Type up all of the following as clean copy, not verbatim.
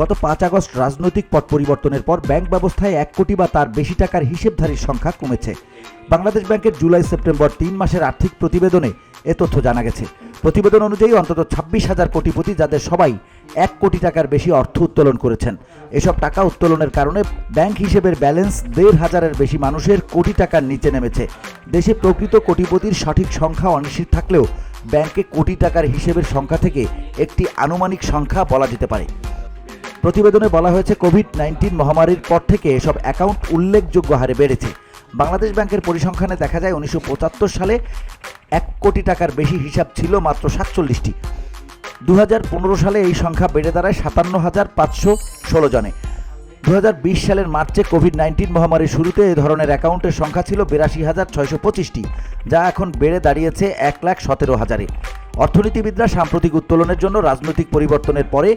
গত 5 আগস্ট রাজনৈতিক পট পরিবর্তনের পর ব্যাংক ব্যবস্থায় 1 কোটি বা তার বেশি টাকার হিসেবধারীর সংখ্যা কমেছে। বাংলাদেশ ব্যাংকের জুলাই সেপ্টেম্বর 3 মাসের আর্থিক প্রতিবেদনে এ তথ্য জানা গেছে। প্রতিবেদন অনুযায়ী অন্তত 26,000 কোটিপতি, যাদের সবাই 1 কোটি টাকার বেশি অর্থ উত্তোলন করেছেন। এসব টাকা উত্তোলনের কারণে ব্যাংক হিসেবের ব্যালেন্স 1,500-এর বেশি মানুষের কোটি টাকার নিচে নেমেছে। দেশে প্রকৃত কোটিপতির সঠিক সংখ্যা অনিশ্চিত থাকলেও ব্যাংকে কোটি টাকার হিসেবের সংখ্যা থেকে একটি আনুমানিক সংখ্যা বলা যেতে পারে। প্রতিবেদনে বলা হয়েছে, কোভিড-19 মহামারীর পর থেকে এসব অ্যাকাউন্ট উল্লেখযোগ্য হারে বেড়েছে। বাংলাদেশ ব্যাংকের পরিসংখ্যানে দেখা যায় 1975 সালে 1 কোটি টাকার বেশি হিসাব ছিল মাত্র 47টি। 2015 সালে এই সংখ্যা বেড়ে দাঁড়ায় 57,516 জনে। 2020 সালের মার্চে কোভিড-19 মহামারীর শুরুতে এ ধরনের অ্যাকাউন্টের সংখ্যা ছিল 82,625টি, যা এখন বেড়ে দাঁড়িয়েছে 1,17,000-এ। অর্থনীতিবিদরা সাম্প্রতিক উত্তোলনের জন্য রাজনৈতিক পরিবর্তনের পরে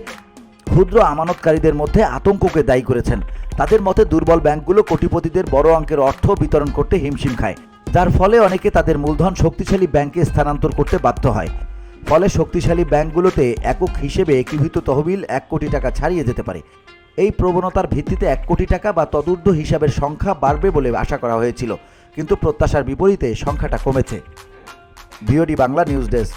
ক্ষুদ্র আমানতকারীদের মধ্যে আতঙ্ককে দায়ী করেছেন। তাদের মতে, দুর্বল ব্যাংকগুলো কোটিপতিদের বড় অঙ্কের অর্থ বিতরণ করতে হিমশিম খায়, যার ফলে অনেকে তাদের মূলধন শক্তিশালী ব্যাংকে স্থানান্তর করতে বাধ্য হয়। ফলে শক্তিশালী ব্যাংকগুলোতে একক হিসেবে একীভূত তহবিল 1 কোটি টাকা ছাড়িয়ে যেতে পারে। এই প্রবণতার ভিত্তিতে 1 কোটি টাকা বা তদূর্ধ্ব হিসাবের সংখ্যা বাড়বে বলে আশা করা হয়েছিল, কিন্তু প্রত্যাশার বিপরীতে সংখ্যাটা কমেছে। VOD Bangla news desk.